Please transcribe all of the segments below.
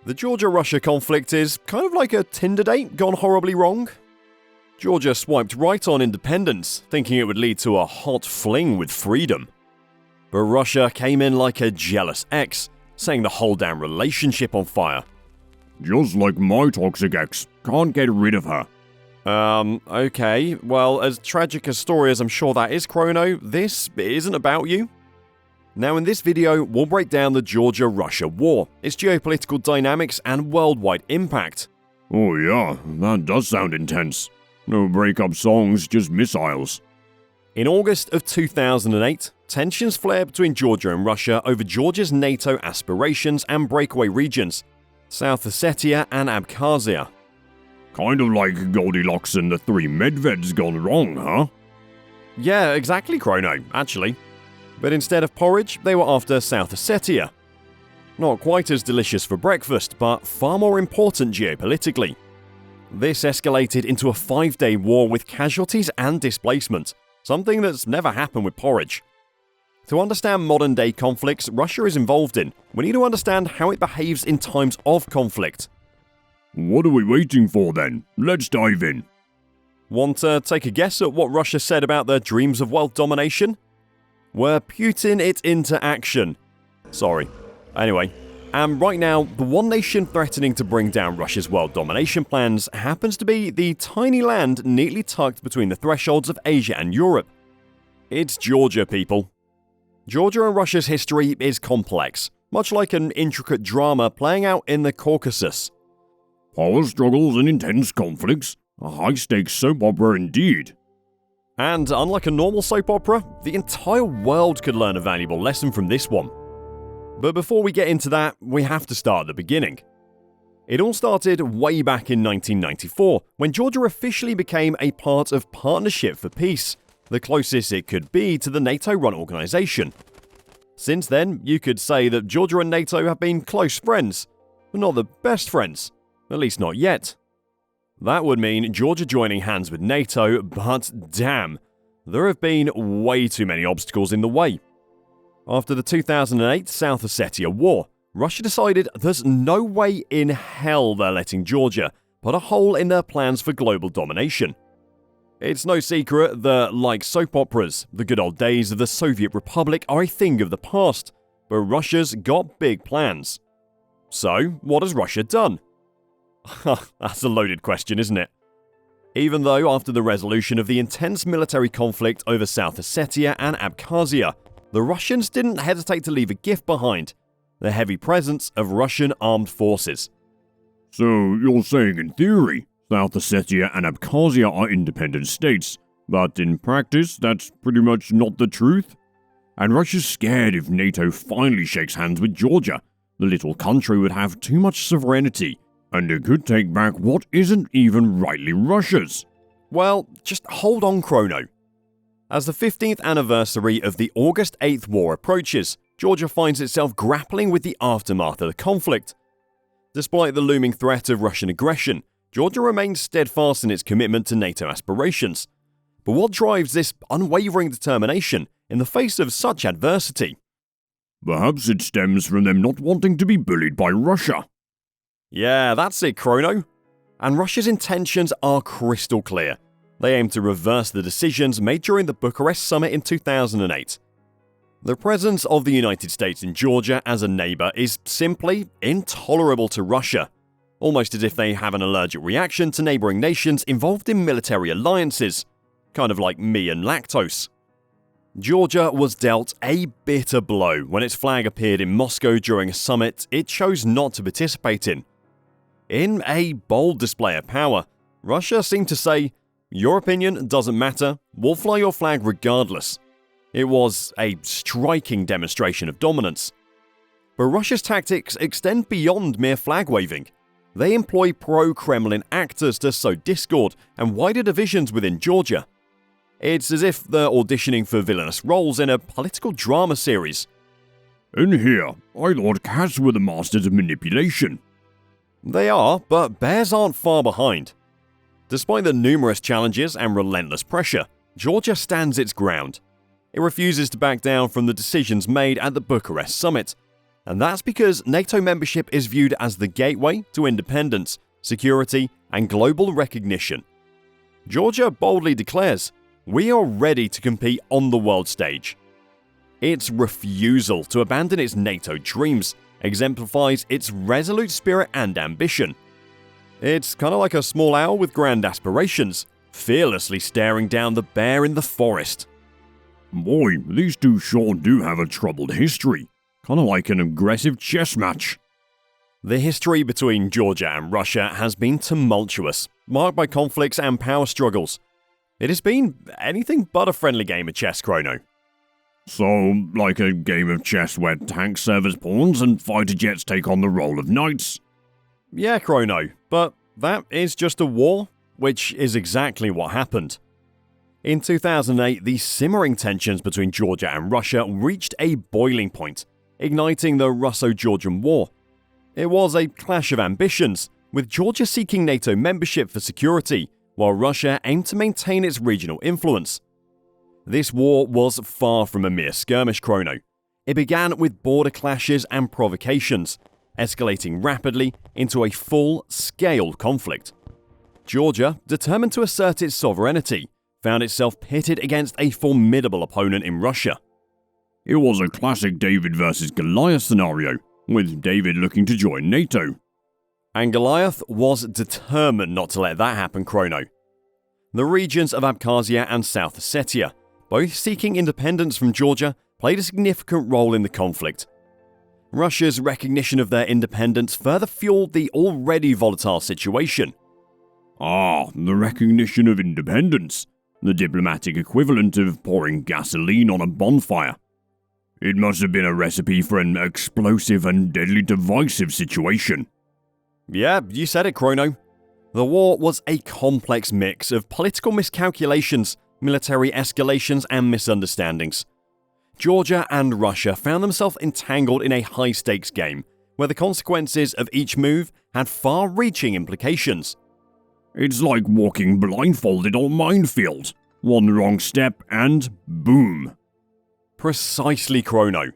The Georgia-Russia conflict is kind of like a Tinder date gone horribly wrong. Georgia swiped right on independence, thinking it would lead to a hot fling with freedom. But Russia came in like a jealous ex, setting the whole damn relationship on fire. Just like my toxic ex. Can't get rid of her. Okay. Well, as tragic a story as I'm sure that is, Chrono, this isn't about you. Now in this video, we'll break down the Georgia-Russia war, its geopolitical dynamics and worldwide impact. Oh yeah, that does sound intense. No breakup songs, just missiles. In August of 2008, tensions flared between Georgia and Russia over Georgia's NATO aspirations and breakaway regions, South Ossetia and Abkhazia. Kind of like Goldilocks and the Three Medveds gone wrong, huh? Yeah, exactly, Chrono, actually. But instead of porridge, they were after South Ossetia. Not quite as delicious for breakfast, but far more important geopolitically. This escalated into a 5-day war with casualties and displacement, something that's never happened with porridge. To understand modern-day conflicts Russia is involved in, we need to understand how it behaves in times of conflict. What are we waiting for then? Let's dive in. Want to take a guess at what Russia said about their dreams of world domination? We're Putin it into action. Sorry. Anyway, and right now, the one nation threatening to bring down Russia's world domination plans happens to be the tiny land neatly tucked between the thresholds of Asia and Europe. It's Georgia, people. Georgia and Russia's history is complex, much like an intricate drama playing out in the Caucasus. Power struggles and intense conflicts. A high-stakes soap opera indeed. And unlike a normal soap opera, the entire world could learn a valuable lesson from this one. But before we get into that, we have to start at the beginning. It all started way back in 1994, when Georgia officially became a part of Partnership for Peace, the closest it could be to the NATO-run organization. Since then, you could say that Georgia and NATO have been close friends, but not the best friends, at least not yet. That would mean Georgia joining hands with NATO, but damn, there have been way too many obstacles in the way. After the 2008 South Ossetia war, Russia decided there's no way in hell they're letting Georgia put a hole in their plans for global domination. It's no secret that, like soap operas, the good old days of the Soviet Republic are a thing of the past, but Russia's got big plans. So, what has Russia done? That's a loaded question, isn't it? Even though after the resolution of the intense military conflict over South Ossetia and Abkhazia, the Russians didn't hesitate to leave a gift behind: the heavy presence of Russian armed forces. So you're saying in theory, South Ossetia and Abkhazia are independent states, but in practice that's pretty much not the truth? And Russia's scared if NATO finally shakes hands with Georgia, the little country would have too much sovereignty, and it could take back what isn't even rightly Russia's. Well, just hold on, Chrono. As the 15th anniversary of the August 8th war approaches, Georgia finds itself grappling with the aftermath of the conflict. Despite the looming threat of Russian aggression, Georgia remains steadfast in its commitment to NATO aspirations. But what drives this unwavering determination in the face of such adversity? Perhaps it stems from them not wanting to be bullied by Russia. Yeah, that's it, Chrono. And Russia's intentions are crystal clear. They aim to reverse the decisions made during the Bucharest summit in 2008. The presence of the United States in Georgia as a neighbor is simply intolerable to Russia, almost as if they have an allergic reaction to neighboring nations involved in military alliances, kind of like me and lactose. Georgia was dealt a bitter blow when its flag appeared in Moscow during a summit it chose not to participate in. In a bold display of power, Russia seemed to say, "Your opinion doesn't matter, we'll fly your flag regardless." It was a striking demonstration of dominance. But Russia's tactics extend beyond mere flag waving. They employ pro-Kremlin actors to sow discord and wider divisions within Georgia. It's as if they're auditioning for villainous roles in a political drama series. In here, I thought cats were the masters of manipulation. They are, but bears aren't far behind. Despite the numerous challenges and relentless pressure, Georgia stands its ground. It refuses to back down from the decisions made at the Bucharest summit. And that's because NATO membership is viewed as the gateway to independence, security, and global recognition. Georgia boldly declares, "We are ready to compete on the world stage." Its refusal to abandon its NATO dreams exemplifies its resolute spirit and ambition. It's kind of like a small owl with grand aspirations, fearlessly staring down the bear in the forest. Boy, these two sure do have a troubled history. Kinda like an aggressive chess match. The history between Georgia and Russia has been tumultuous, marked by conflicts and power struggles. It has been anything but a friendly game of chess, Chrono. So, like a game of chess where tanks serve as pawns and fighter jets take on the role of knights? Yeah, Chrono, but that is just a war, which is exactly what happened. In 2008, the simmering tensions between Georgia and Russia reached a boiling point, igniting the Russo-Georgian War. It was a clash of ambitions, with Georgia seeking NATO membership for security, while Russia aimed to maintain its regional influence. This war was far from a mere skirmish, Chrono. It began with border clashes and provocations, escalating rapidly into a full-scale conflict. Georgia, determined to assert its sovereignty, found itself pitted against a formidable opponent in Russia. It was a classic David versus Goliath scenario, with David looking to join NATO. And Goliath was determined not to let that happen, Chrono. The regions of Abkhazia and South Ossetia, both seeking independence from Georgia, played a significant role in the conflict. Russia's recognition of their independence further fueled the already volatile situation. Ah, the recognition of independence, the diplomatic equivalent of pouring gasoline on a bonfire. It must have been a recipe for an explosive and deadly divisive situation. Yeah, you said it, Chrono. The war was a complex mix of political miscalculations, military escalations, and misunderstandings. Georgia and Russia found themselves entangled in a high-stakes game, where the consequences of each move had far-reaching implications. It's like walking blindfolded on a minefield. One wrong step and boom. Precisely, Chrono.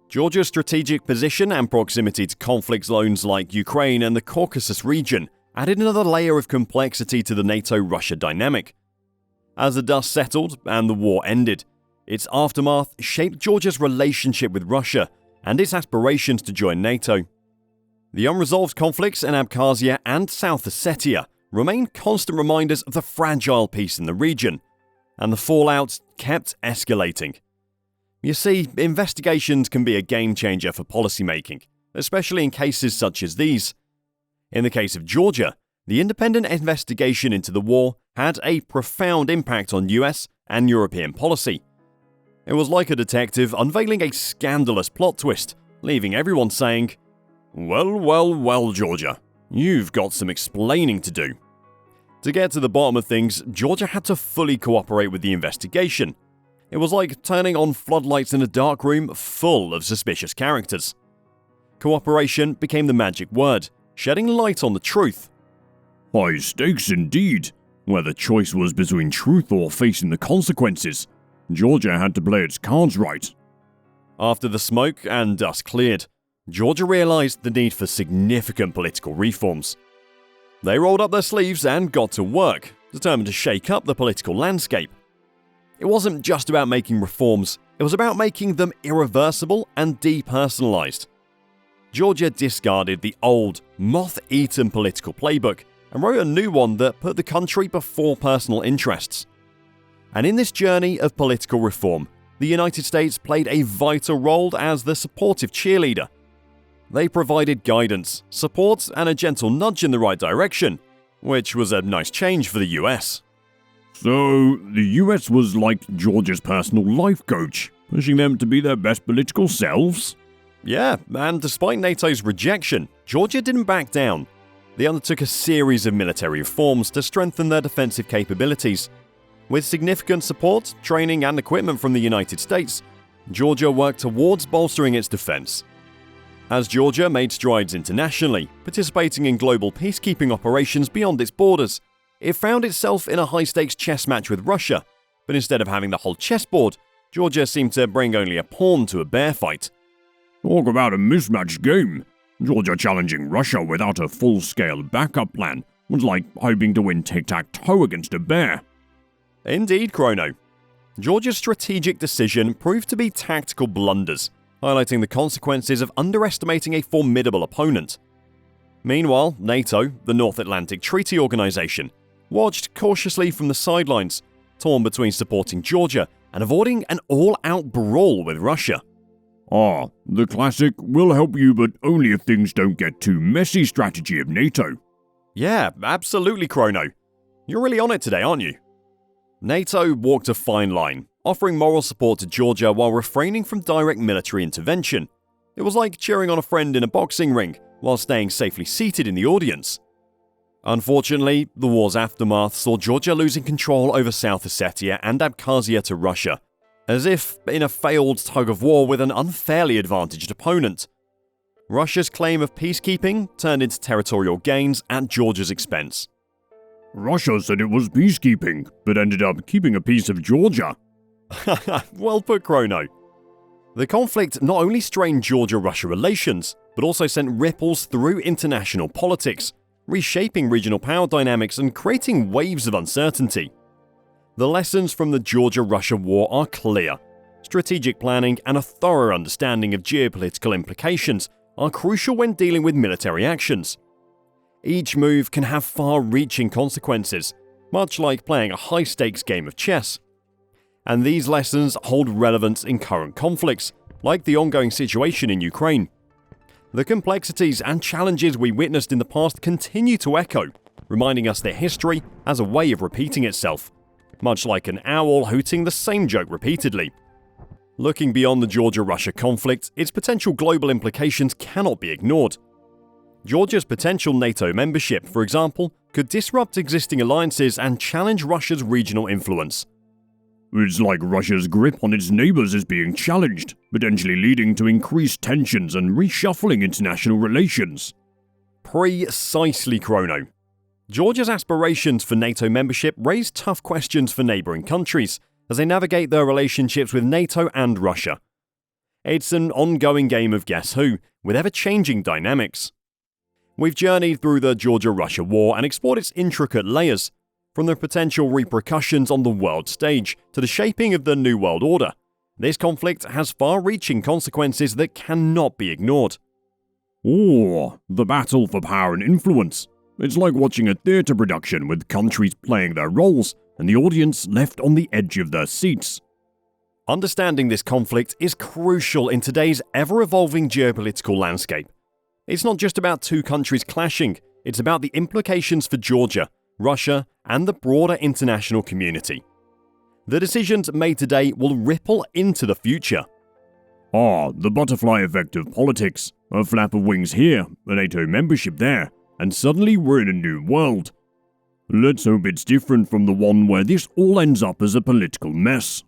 Georgia's strategic position and proximity to conflict zones like Ukraine and the Caucasus region added another layer of complexity to the NATO-Russia dynamic. As the dust settled and the war ended, its aftermath shaped Georgia's relationship with Russia and its aspirations to join NATO. The unresolved conflicts in Abkhazia and South Ossetia remain constant reminders of the fragile peace in the region, and the fallout kept escalating. You see, investigations can be a game-changer for policymaking, especially in cases such as these. In the case of Georgia, the independent investigation into the war had a profound impact on US and European policy. It was like a detective unveiling a scandalous plot twist, leaving everyone saying, well, Georgia, you've got some explaining to do." To get to the bottom of things, Georgia had to fully cooperate with the investigation. It was like turning on floodlights in a dark room full of suspicious characters. Cooperation became the magic word, shedding light on the truth. High stakes indeed. Where the choice was between truth or facing the consequences, Georgia had to play its cards right. After the smoke and dust cleared, Georgia realized the need for significant political reforms. They rolled up their sleeves and got to work, determined to shake up the political landscape. It wasn't just about making reforms, it was about making them irreversible and depersonalized. Georgia discarded the old, moth-eaten political playbook and wrote a new one that put the country before personal interests. And in this journey of political reform, the United States played a vital role as the supportive cheerleader. They provided guidance, support, and a gentle nudge in the right direction, which was a nice change for the US. So, the US was like Georgia's personal life coach, pushing them to be their best political selves? Yeah, and despite NATO's rejection, Georgia didn't back down. They undertook a series of military reforms to strengthen their defensive capabilities. With significant support, training, and equipment from the United States, Georgia worked towards bolstering its defense. As Georgia made strides internationally, participating in global peacekeeping operations beyond its borders, it found itself in a high-stakes chess match with Russia, but instead of having the whole chessboard, Georgia seemed to bring only a pawn to a bear fight. Talk about a mismatched game. Georgia challenging Russia without a full-scale backup plan was like hoping to win tic-tac-toe against a bear. Indeed, Chrono. Georgia's strategic decision proved to be tactical blunders, highlighting the consequences of underestimating a formidable opponent. Meanwhile, NATO, the North Atlantic Treaty Organization, watched cautiously from the sidelines, torn between supporting Georgia and avoiding an all-out brawl with Russia. The classic "will help you but only if things don't get too messy" strategy of NATO. Yeah, absolutely, Chrono. You're really on it today, aren't you? NATO walked a fine line, offering moral support to Georgia while refraining from direct military intervention. It was like cheering on a friend in a boxing ring while staying safely seated in the audience. Unfortunately, the war's aftermath saw Georgia losing control over South Ossetia and Abkhazia to Russia, as if in a failed tug-of-war with an unfairly advantaged opponent. Russia's claim of peacekeeping turned into territorial gains at Georgia's expense. Russia said it was peacekeeping, but ended up keeping a piece of Georgia. Well put, Chrono. The conflict not only strained Georgia-Russia relations, but also sent ripples through international politics, reshaping regional power dynamics and creating waves of uncertainty. The lessons from the Georgia-Russia war are clear. Strategic planning and a thorough understanding of geopolitical implications are crucial when dealing with military actions. Each move can have far-reaching consequences, much like playing a high-stakes game of chess. And these lessons hold relevance in current conflicts, like the ongoing situation in Ukraine. The complexities and challenges we witnessed in the past continue to echo, reminding us that history has a way of repeating itself, much like an owl hooting the same joke repeatedly. Looking beyond the Georgia-Russia conflict, its potential global implications cannot be ignored. Georgia's potential NATO membership, for example, could disrupt existing alliances and challenge Russia's regional influence. It's like Russia's grip on its neighbors is being challenged, potentially leading to increased tensions and reshuffling international relations. Precisely, Chrono. Georgia's aspirations for NATO membership raise tough questions for neighbouring countries as they navigate their relationships with NATO and Russia. It's an ongoing game of guess who, with ever-changing dynamics. We've journeyed through the Georgia-Russia war and explored its intricate layers, from the potential repercussions on the world stage to the shaping of the New World Order. This conflict has far-reaching consequences that cannot be ignored. The battle for power and influence. It's like watching a theatre production with countries playing their roles and the audience left on the edge of their seats. Understanding this conflict is crucial in today's ever-evolving geopolitical landscape. It's not just about two countries clashing, it's about the implications for Georgia, Russia, and the broader international community. The decisions made today will ripple into the future. The butterfly effect of politics. A flap of wings here, a NATO membership there, and suddenly we're in a new world. Let's hope it's different from the one where this all ends up as a political mess.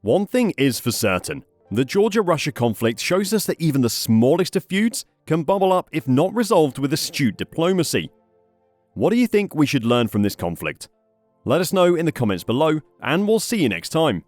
One thing is for certain, the Georgia-Russia conflict shows us that even the smallest of feuds can bubble up if not resolved with astute diplomacy. What do you think we should learn from this conflict? Let us know in the comments below, and we'll see you next time.